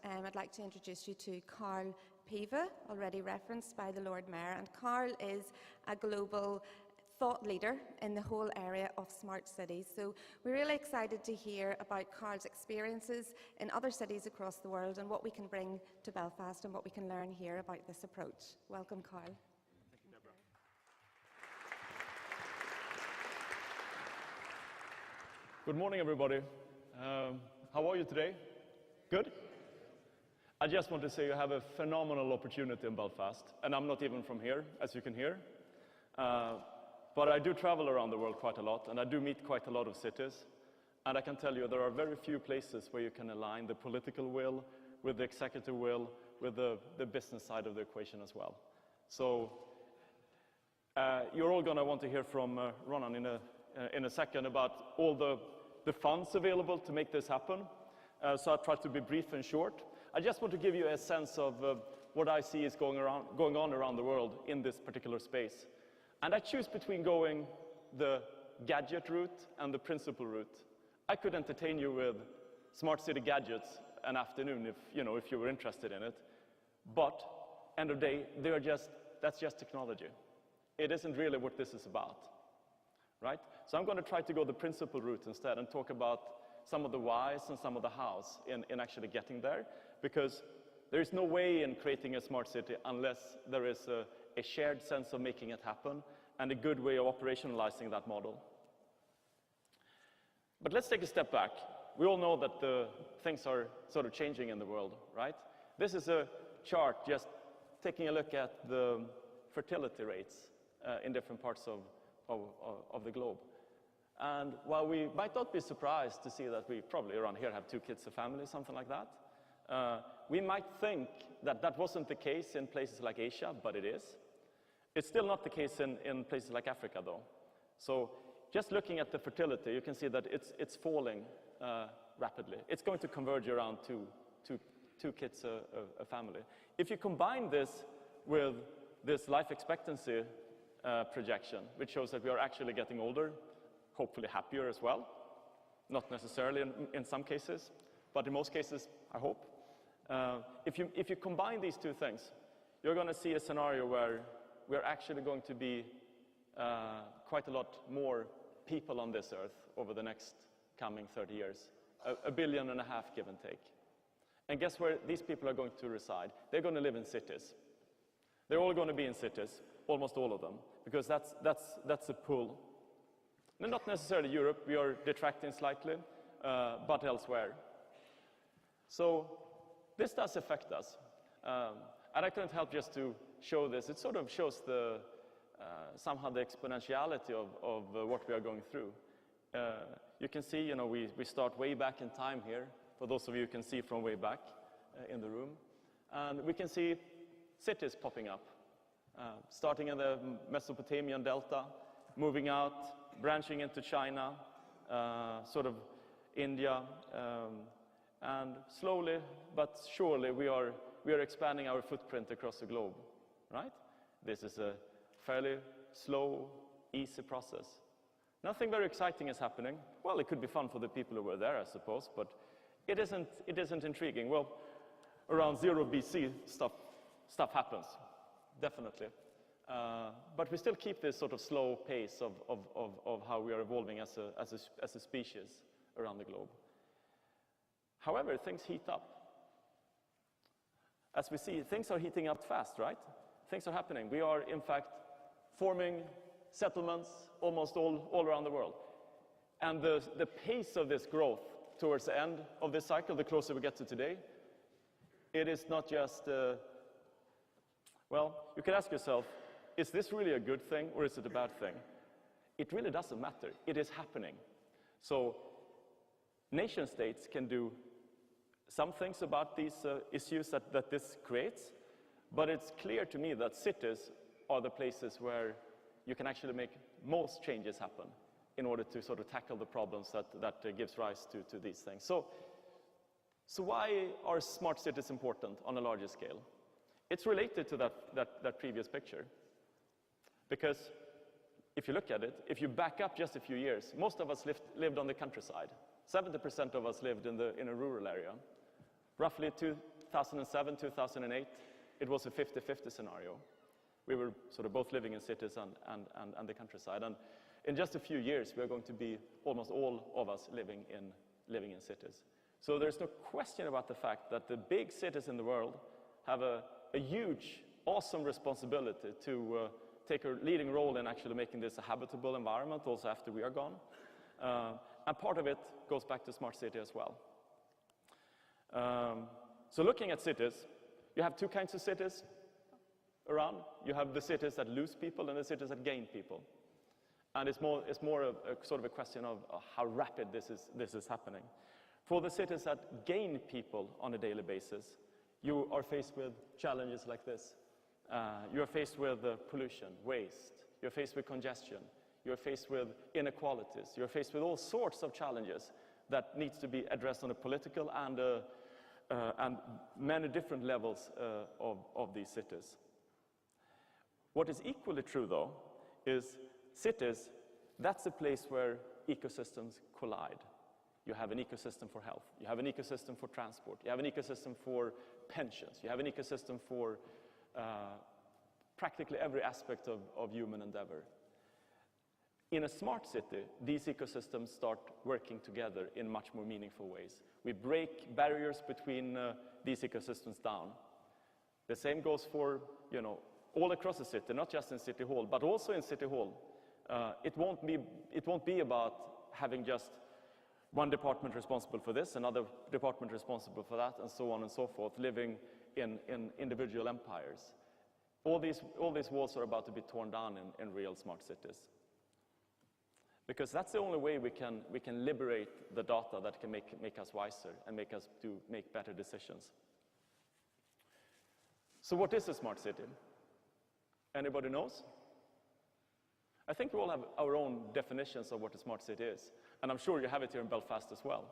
I'd like to introduce you to Carl Piva, already referenced by the Lord Mayor. And Carl is a global thought leader in the whole area of smart cities. So we're really excited to hear about Carl's experiences in other cities across the world and what we can bring to Belfast and what we can learn here about this approach. Welcome, Carl. Thank you, Deborah. Good morning, everybody. How are you today? Good? I just want to say you have a phenomenal opportunity in Belfast, and I'm not even from here, as you can hear. But I do travel around the world quite a lot, and I do meet quite a lot of cities. And I can tell you there are very few places where you can align the political will with the executive will, with the business side of the equation as well. So you're all going to want to hear from Ronan in a second about all the funds available to make this happen. So I'll try to be brief and short. I just want to give you a sense of what I see is going on around the world in this particular space. And I choose between going the gadget route and the principle route. I could entertain you with smart city gadgets an afternoon if you were interested in it. But end of the day, that's just technology. It isn't really what this is about, right? So I'm going to try to go the principle route instead and talk about some of the whys and some of the hows in actually getting there, because there is no way in creating a smart city unless there is a shared sense of making it happen and a good way of operationalizing that model. But let's take a step back. We all know that the things are sort of changing in the world, right? This is a chart just taking a look at the fertility rates in different parts of the globe. And while we might not be surprised to see that we probably around here have 2 kids a family, something like that, we might think that that wasn't the case in places like Asia, but it is. It's still not the case in places like Africa, though. So just looking at the fertility, you can see that it's falling rapidly. It's going to converge around two kids a family. If you combine this with this life expectancy projection, which shows that we are actually getting older, hopefully happier as well, not necessarily in some cases, but in most cases, I hope. If you combine these two things, you're going to see a scenario where we're actually going to be quite a lot more people on this earth over the next coming 30 years, 1.5 billion, give and take. And guess where these people are going to reside? They're going to live in cities. They're all going to be in cities, almost all of them, because that's a pull. Not necessarily Europe, we are detracting slightly, but elsewhere. So this does affect us. And I couldn't help just to show this. It sort of shows somehow the exponentiality of what we are going through. You can see, we start way back in time here, for those of you who can see from way back in the room. And we can see cities popping up, starting in the Mesopotamian Delta, moving out, branching into China, sort of India, and slowly but surely we are expanding our footprint across the globe, right? This is a fairly slow, easy process. Nothing very exciting is happening. Well, it could be fun for the people who were there, I suppose, but it isn't intriguing. Well, around 0 BC, stuff happens, definitely. But we still keep this sort of slow pace of how we are evolving as a species around the globe. However, things heat up. As we see, things are heating up fast, right? Things are happening. We are, in fact, forming settlements almost all around the world. And the pace of this growth towards the end of this cycle, the closer we get to today, it is not just, well, you can ask yourself, is this really a good thing or is it a bad thing? It really doesn't matter. It is happening. So nation states can do some things about these issues that this creates, but it's clear to me that cities are the places where you can actually make most changes happen in order to sort of tackle the problems that gives rise to these things. So why are smart cities important on a larger scale? It's related to that previous picture. Because if you look at it, if you back up just a few years, most of us lived on the countryside. 70% of us lived in a rural area. Roughly 2007, 2008, it was a 50-50 scenario. We were sort of both living in cities and the countryside. And in just a few years, we're going to be almost all of us living in cities. So there's no question about the fact that the big cities in the world have a huge, awesome responsibility to take a leading role in actually making this a habitable environment also after we are gone. And part of it goes back to smart city as well. So looking at cities, you have two kinds of cities around. You have the cities that lose people and the cities that gain people. And it's more a sort of a question of how rapid this is happening. For the cities that gain people on a daily basis, you are faced with challenges like this. You are faced with pollution, waste. You're faced with congestion. You're faced with inequalities. You're faced with all sorts of challenges that needs to be addressed on a political and many different levels of these cities. What is equally true, though, is cities, that's a place where ecosystems collide. You have an ecosystem for health. You have an ecosystem for transport. You have an ecosystem for pensions. You have an ecosystem for practically every aspect of human endeavor. In a smart city, these ecosystems start working together in much more meaningful ways. We break barriers between these ecosystems down. The same goes for, all across the city, not just in City Hall, but also in City Hall. It won't be about having just one department responsible for this, another department responsible for that, and so on and so forth, living in individual empires. All these walls are about to be torn down in real smart cities. Because that's the only way we can liberate the data that can make us wiser and make us make better decisions. So what is a smart city? Anybody knows? I think we all have our own definitions of what a smart city is. And I'm sure you have it here in Belfast as well.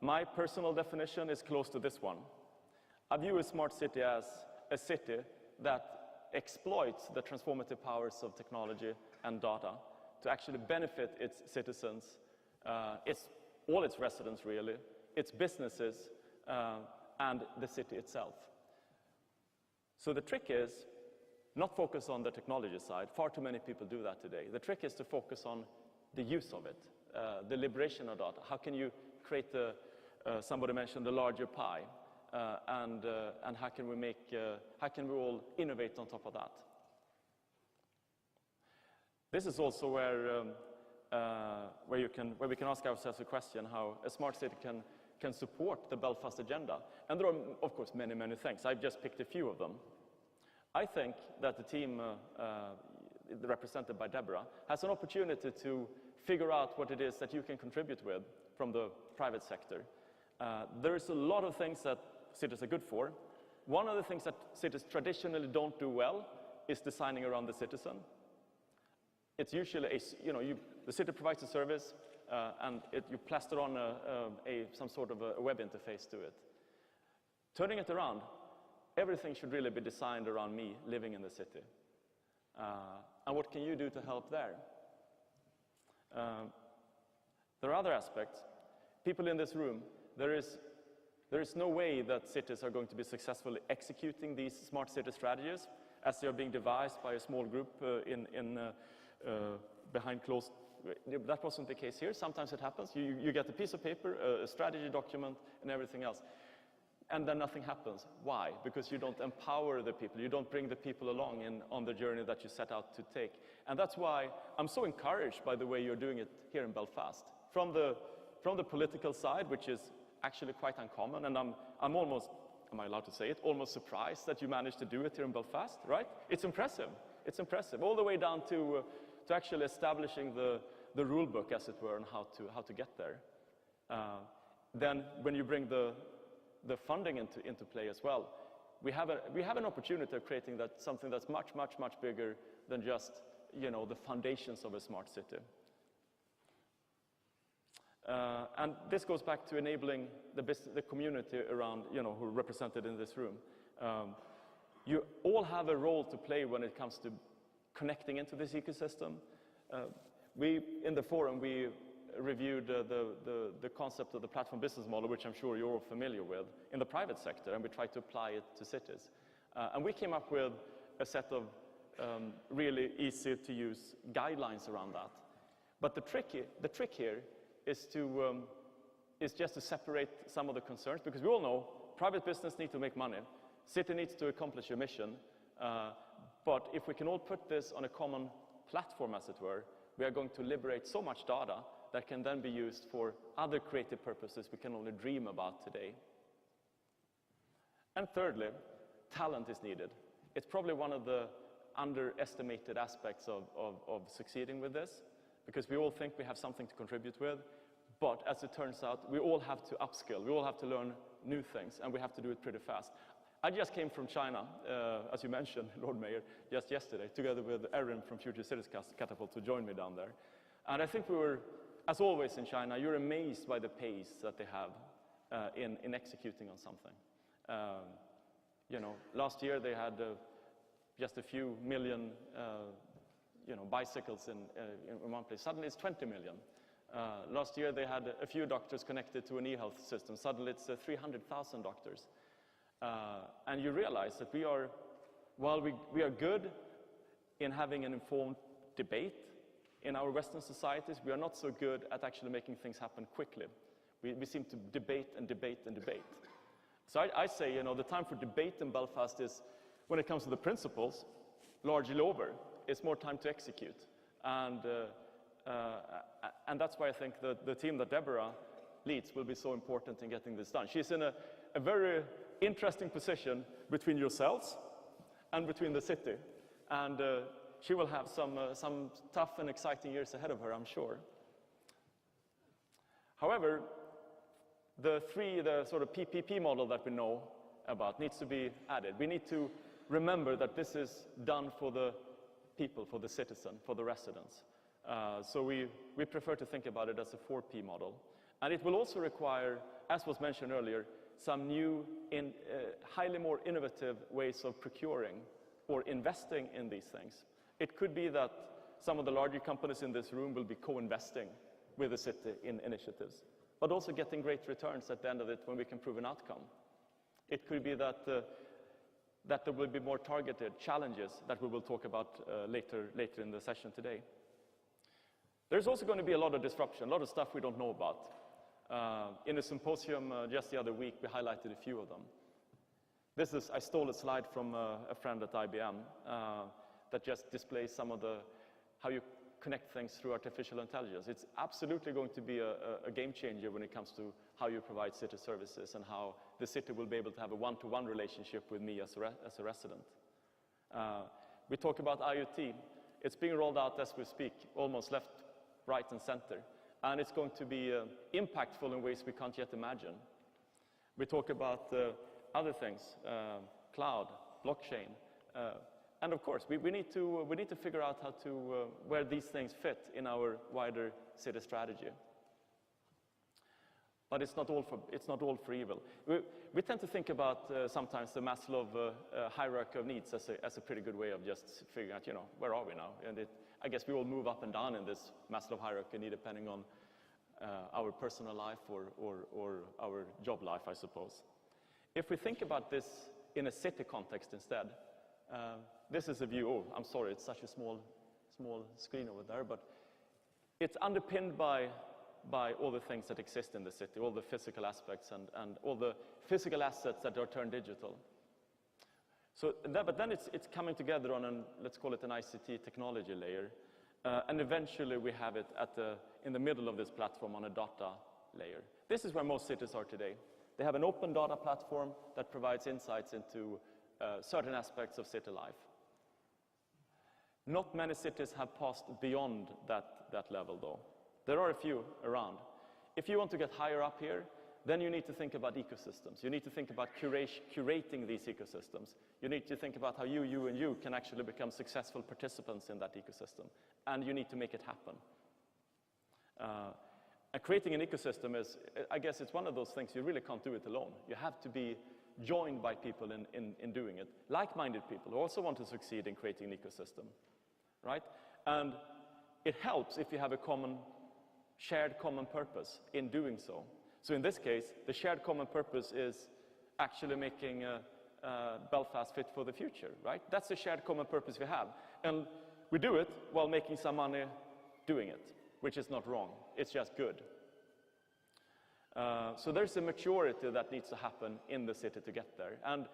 My personal definition is close to this one. I view a smart city as a city that exploits the transformative powers of technology and data to actually benefit its citizens, all its residents really, its businesses, and the city itself. So the trick is not focus on the technology side. Far too many people do that today. The trick is to focus on the use of it, the liberation of data. How can you create somebody mentioned the larger pie, and how can we all innovate on top of that? This is also where we can ask ourselves a question: how a smart city can support the Belfast agenda. And there are, of course, many, many things. I've just picked a few of them. I think that the team represented by Deborah has an opportunity to figure out what it is that you can contribute with from the private sector. There is a lot of things that cities are good for. One of the things that cities traditionally don't do well is designing around the citizen. It's usually the city provides a service, and you plaster on some sort of a web interface to it. Turning it around, everything should really be designed around me living in the city. And what can you do to help there? There are other aspects. People in this room, there is no way that cities are going to be successfully executing these smart city strategies as they are being devised by a small group behind closed. That wasn't the case here. Sometimes it happens. You get a piece of paper, a strategy document, and everything else. And then nothing happens. Why? Because you don't empower the people. You don't bring the people along on the journey that you set out to take. And that's why I'm so encouraged by the way you're doing it here in Belfast. From the political side, which is actually quite uncommon, and I'm almost, am I allowed to say it, almost surprised that you managed to do it here in Belfast, right? It's impressive. It's impressive. All the way down to actually establishing the rule book, as it were, and how to get there. Then when you bring the funding into play as well, we have an opportunity of creating something that's much, much, much bigger than just the foundations of a smart city. And this goes back to enabling the community around, who are represented in this room. You all have a role to play when it comes to connecting into this ecosystem. In the forum, we reviewed the concept of the platform business model, which I'm sure you're all familiar with, in the private sector, and we tried to apply it to cities. And we came up with a set of really easy-to-use guidelines around that. But the trick here is just to separate some of the concerns, because we all know private business needs to make money, city needs to accomplish a mission, but if we can all put this on a common platform, as it were, we are going to liberate so much data that can then be used for other creative purposes we can only dream about today. And thirdly, talent is needed. It's probably one of the underestimated aspects of succeeding with this, because we all think we have something to contribute with, but as it turns out, we all have to upskill, we all have to learn new things, and we have to do it pretty fast. I just came from China, as you mentioned, Lord Mayor, just yesterday, together with Erin from Future Cities Catapult, who joined me down there. And I think we were, as always in China, you're amazed by the pace that they have in executing on something. Last year they had just a few million bicycles in one place. Suddenly it's 20 million. Last year they had a few doctors connected to an e-health system. Suddenly it's 300,000 doctors. And you realize that while we are good in having an informed debate in our Western societies, we are not so good at actually making things happen quickly. We seem to debate and debate and debate. So I say, the time for debate in Belfast is, when it comes to the principles, largely over. It's more time to execute. And that's why I think the team that Deborah leads will be so important in getting this done. She's in a very interesting position between yourselves and between the city. And she will have some tough and exciting years ahead of her, I'm sure. However, the sort of PPP model that we know about needs to be added. We need to remember that this is done for the people, for the citizen, for the residents. So we prefer to think about it as a 4P model. And it will also require, as was mentioned earlier, some new, highly more innovative ways of procuring or investing in these things. It could be that some of the larger companies in this room will be co-investing with the city in initiatives, but also getting great returns at the end of it when we can prove an outcome. It could be that there will be more targeted challenges that we will talk about later in the session today. There's also going to be a lot of disruption, a lot of stuff we don't know about. In a symposium just the other week, we highlighted a few of them. I stole a slide from a friend at IBM that just displays some of how you connect things through artificial intelligence. It's absolutely going to be a game changer when it comes to how you provide city services and how the city will be able to have a one-to-one relationship with me as a resident. We talk about IoT. It's being rolled out as we speak, almost left, right, and center. And it's going to be impactful in ways we can't yet imagine. We talk about other things, cloud, blockchain, and of course, we need to figure out how to where these things fit in our wider city strategy. But it's not all for evil. We tend to think about sometimes the Maslow hierarchy of needs as a pretty good way of just figuring out, where are we now? And I guess we all move up and down in this Maslow hierarchy depending on our personal life or our job life, I suppose. If we think about this in a city context instead, this is a view. Oh, I'm sorry, it's such a small screen over there, but it's underpinned by all the things that exist in the city, all the physical aspects and all the physical assets that are turned digital. So, but then it's coming together on let's call it an ICT technology layer, and eventually we have it in the middle of this platform on a data layer. This is where most cities are today. They have an open data platform that provides insights into certain aspects of city life. Not many cities have passed beyond that level, though. There are a few around. If you want to get higher up here, then you need to think about ecosystems. You need to think about curating these ecosystems. You need to think about how you and you can actually become successful participants in that ecosystem. And you need to make it happen. And creating an ecosystem I guess it's one of those things you really can't do it alone. You have to be joined by people in doing it. Like-minded people who also want to succeed in creating an ecosystem, right? And it helps if you have a common shared common purpose in doing so. So in this case, the shared common purpose is actually making Belfast fit for the future, right? That's the shared common purpose we have. And we do it while making some money doing it, which is not wrong. It's just good. So there's a maturity that needs to happen in the city to get there. And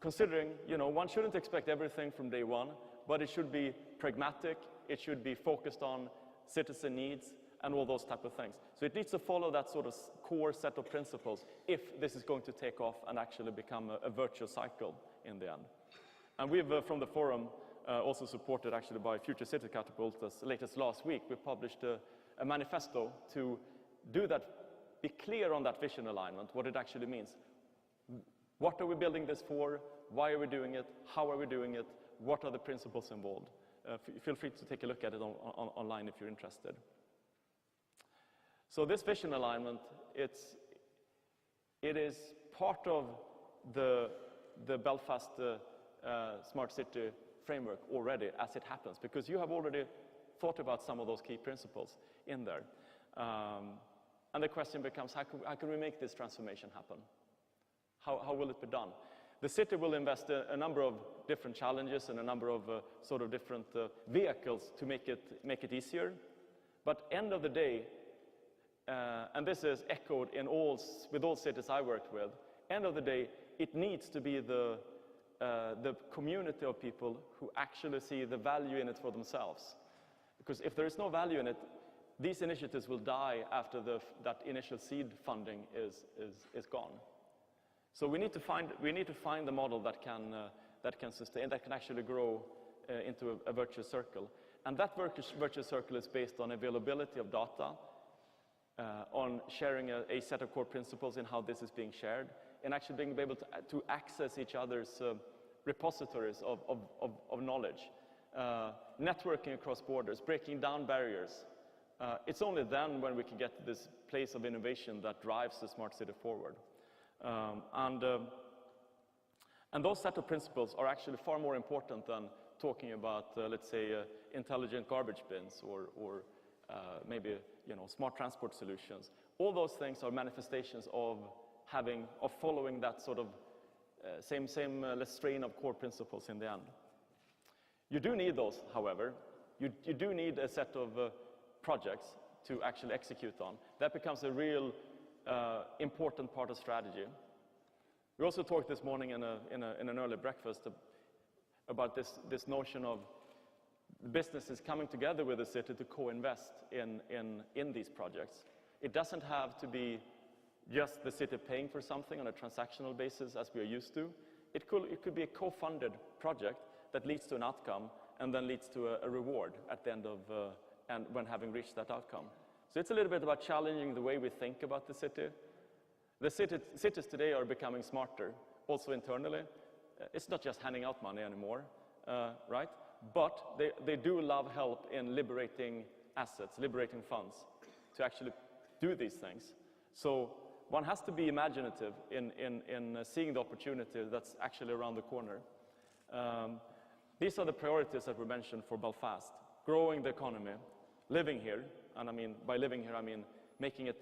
considering, one shouldn't expect everything from day one, but it should be pragmatic, it should be focused on citizen needs, and all those type of things. So it needs to follow that sort of core set of principles if this is going to take off and actually become a virtuous cycle in the end. And we've, from the forum, also supported actually by Future City Catapult, as late as last week, we published a manifesto to do that, be clear on that vision alignment, what it actually means. What are we building this for? Why are we doing it? How are we doing it? What are the principles involved? Feel free to take a look at it online if you're interested. So this vision alignment, it is part of the Belfast Smart City framework already as it happens, because you have already thought about some of those key principles in there. And the question becomes, how can we make this transformation happen? How will it be done? The city will invest a number of different challenges and a number of sort of different vehicles to make it easier. But end of the day, and this is echoed with all cities I worked with, end of the day, it needs to be the community of people who actually see the value in it for themselves. Because if there is no value in it, these initiatives will die after that initial seed funding is gone. So we need to find the model that can sustain, that can actually grow into a virtuous circle. And that virtuous circle is based on availability of data, on sharing a set of core principles in how this is being shared, and actually being able to access each other's repositories of knowledge, networking across borders, breaking down barriers. It's only then when we can get to this place of innovation that drives the smart city forward. And those set of principles are actually far more important than talking about, let's say, intelligent garbage bins or maybe smart transport solutions. All those things are manifestations of following that sort of same strain of core principles in the end. You do need those, however. You do need a set of projects to actually execute on. That becomes a real important part of strategy. We also talked this morning in an early breakfast about this notion of businesses coming together with the city to co-invest in these projects. It doesn't have to be just the city paying for something on a transactional basis as we are used to. It could be a co-funded project that leads to an outcome and then leads to a reward at the end of and when having reached that outcome. So it's a little bit about challenging the way we think about the city. The cities today are becoming smarter, also internally. It's not just handing out money anymore, right? But they do love help in liberating assets, liberating funds to actually do these things. So one has to be imaginative in seeing the opportunity that's actually around the corner. These are the priorities that were mentioned for Belfast: growing the economy, living here, and by living here I mean making it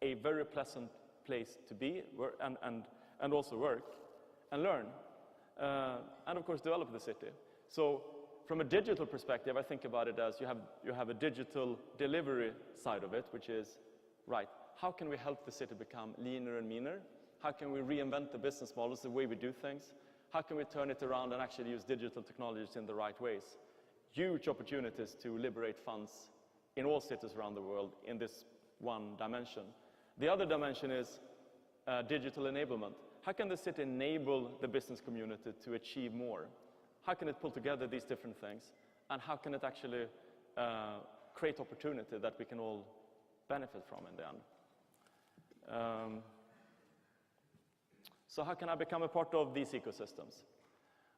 a very pleasant place to be and also work and learn, and of course develop the city. So from a digital perspective, I think about it as you have a digital delivery side of it, which is, right, how can we help the city become leaner and meaner? How can we reinvent the business models, the way we do things? How can we turn it around and actually use digital technologies in the right ways? Huge opportunities to liberate funds in all cities around the world in this one dimension. The other dimension is digital enablement. How can the city enable the business community to achieve more? How can it pull together these different things? And how can it actually create opportunity that we can all benefit from in the end? So how can I become a part of these ecosystems?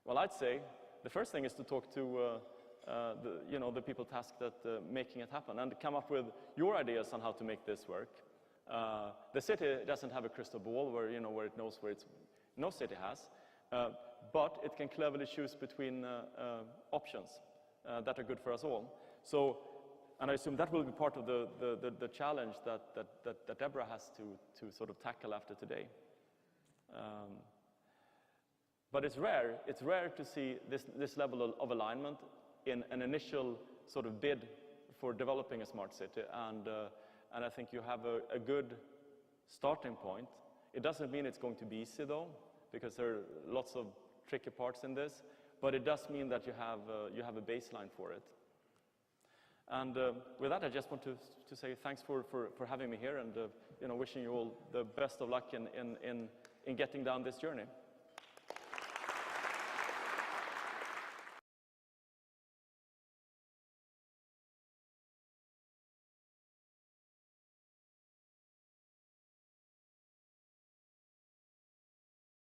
Well, I'd say the first thing is to talk to the people tasked at making it happen and come up with your ideas on how to make this work. The city doesn't have a crystal ball where it knows where no city has, but it can cleverly choose between options that are good for us all. So And I assume that will be part of the challenge that Deborah has to sort of tackle after today. But it's rare to see this level of alignment in an initial sort of bid for developing a smart city, and I think you have a good starting point. It doesn't mean it's going to be easy though, because there are lots of tricky parts in this, but it does mean that you have a baseline for it. And with that, I just want to say thanks for having me here, and wishing you all the best of luck in getting down this journey.